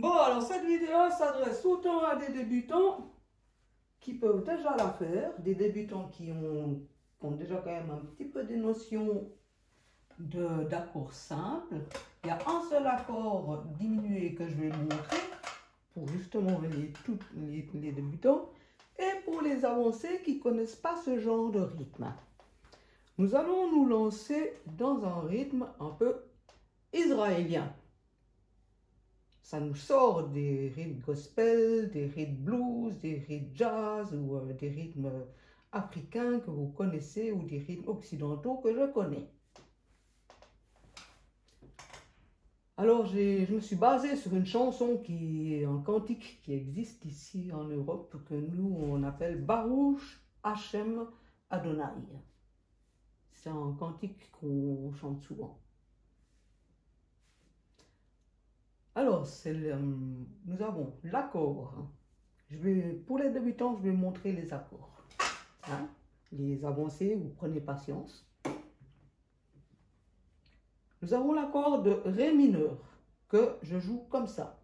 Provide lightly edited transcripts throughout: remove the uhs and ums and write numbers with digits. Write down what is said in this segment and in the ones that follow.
Bon, alors cette vidéo s'adresse autant à des débutants qui peuvent déjà la faire, des débutants qui ont déjà quand même un petit peu des notions d'accords simples. Il y a un seul accord diminué que je vais vous montrer pour justement les débutants et pour les avancés qui ne connaissent pas ce genre de rythme. Nous allons nous lancer dans un rythme un peu israélien. Ça nous sort des rythmes gospel, des rythmes blues, des rythmes jazz ou des rythmes africains que vous connaissez ou des rythmes occidentaux que je connais. Alors je me suis basé sur une chanson qui est un cantique qui existe ici en Europe que nous on appelle Baruch Hashem Adonai. C'est un cantique qu'on chante souvent. Alors, nous avons l'accord. Pour les débutants, je vais montrer les accords. Hein? Les avancées, vous prenez patience. Nous avons l'accord de Ré mineur, que je joue comme ça,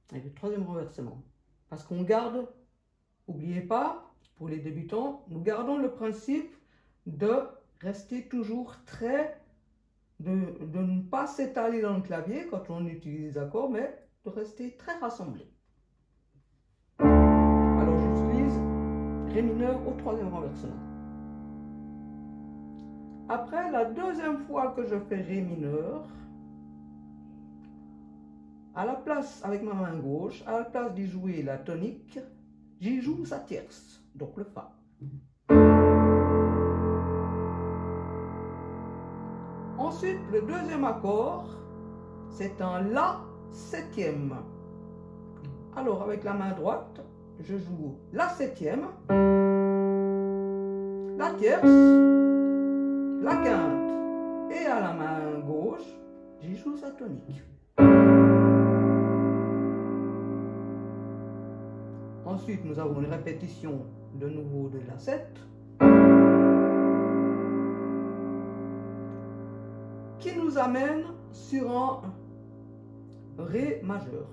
avec le troisième renversement. Parce qu'on garde, n'oubliez pas, pour les débutants, nous gardons le principe de rester toujours de ne pas s'étaler dans le clavier quand on utilise les accords, mais de rester très rassemblé. Alors j'utilise Ré mineur au troisième renversement. Après la deuxième fois que je fais Ré mineur, à la place, avec ma main gauche, à la place d'y jouer la tonique, j'y joue sa tierce, donc le Fa. Ensuite, le deuxième accord, c'est un La septième. Alors, avec la main droite, je joue la septième, la tierce, la quinte, et à la main gauche, j'y joue sa tonique. Ensuite, nous avons une répétition de nouveau de la 7. Qui nous amène sur un Ré majeur.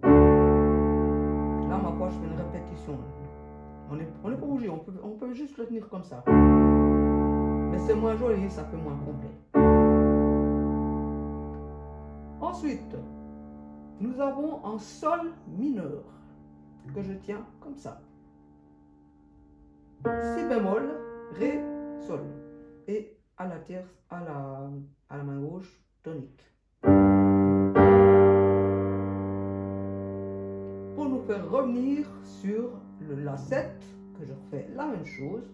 Là, ma foi, je fais une répétition. On n'est pas obligé, on peut juste le tenir comme ça. Mais c'est moins joli, ça fait moins complet. Ensuite, nous avons un Sol mineur que je tiens comme ça. Si bémol, Ré, Sol. Et à la tierce, à la main gauche, tonique. Pour nous faire revenir sur le La 7, que je refais la même chose.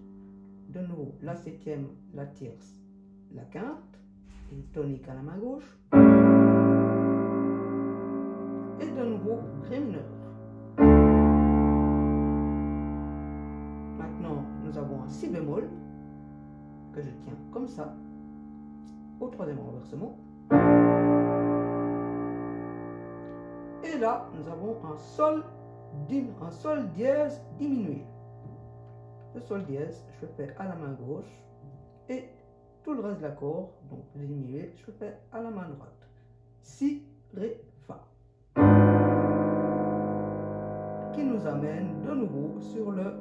De nouveau, la septième, la tierce, la quinte, et tonique à la main gauche. Et de nouveau, Ré mineur. Maintenant, nous avons un Si bémol, que je tiens comme ça, au troisième renversement. Et là, nous avons un Sol dièse diminué. Le Sol dièse, je le fais à la main gauche, et tout le reste de l'accord, donc diminué, je le fais à la main droite. Si, Ré, Fa. Qui nous amène de nouveau sur le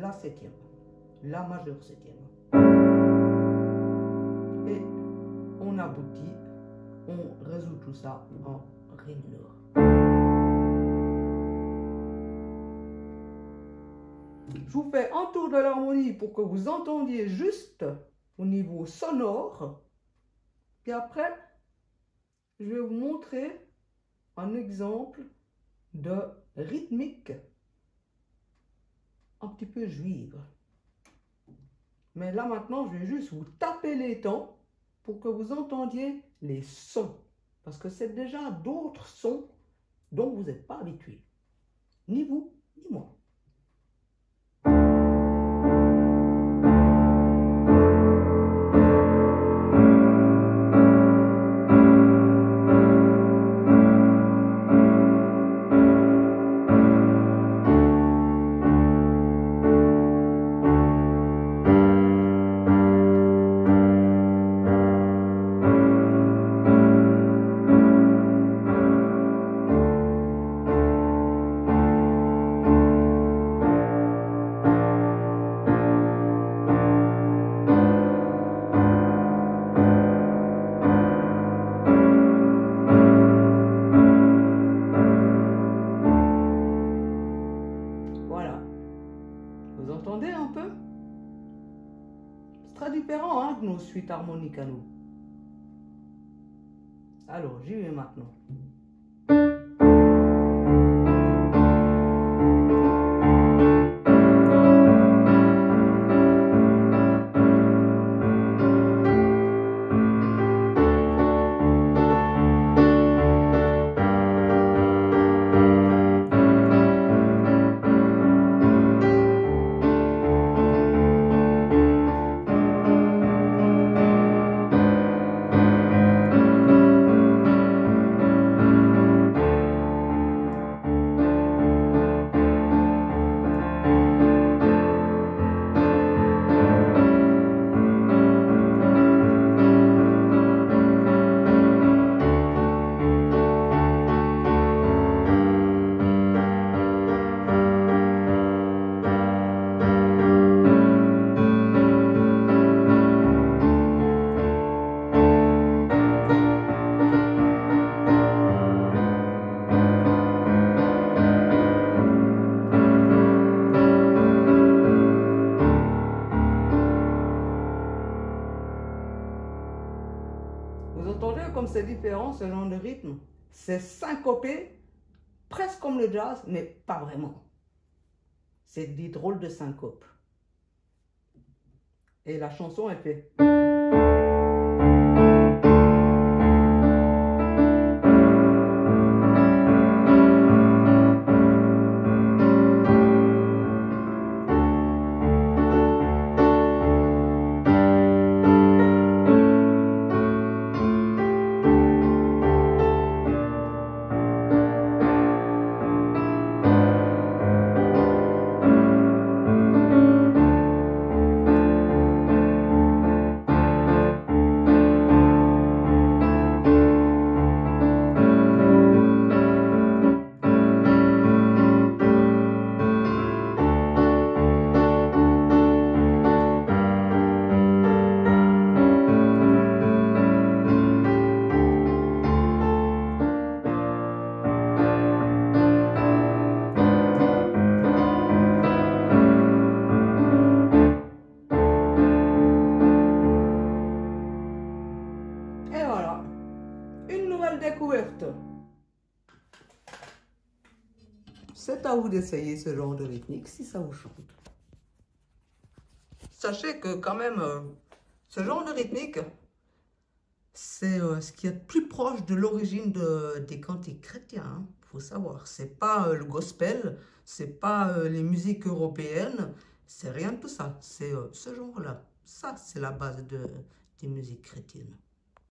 La septième. La majeur septième. Et on aboutit, on résout tout ça en Ré mineur. Je vous fais un tour de l'harmonie pour que vous entendiez juste au niveau sonore. Puis après, je vais vous montrer un exemple de rythmique un petit peu juive. Mais là maintenant, je vais juste vous taper les temps pour que vous entendiez les sons. Parce que c'est déjà d'autres sons dont vous n'êtes pas habitués. Ni vous, ni moi. suite harmonique à nous. Alors, j'y vais maintenant. Vous entendez comme c'est différent ce genre de rythme? C'est syncopé, presque comme le jazz, mais pas vraiment. C'est des drôles de syncope. Et la chanson, elle fait... Et voilà, une nouvelle découverte. C'est à vous d'essayer ce genre de rythmique si ça vous chante. Sachez que quand même, ce genre de rythmique, c'est ce qui est le plus proche de l'origine des cantiques chrétiens. Faut savoir, c'est pas le gospel, c'est pas les musiques européennes, c'est rien de tout ça. C'est ce genre-là. Ça, c'est la base des musiques chrétiennes.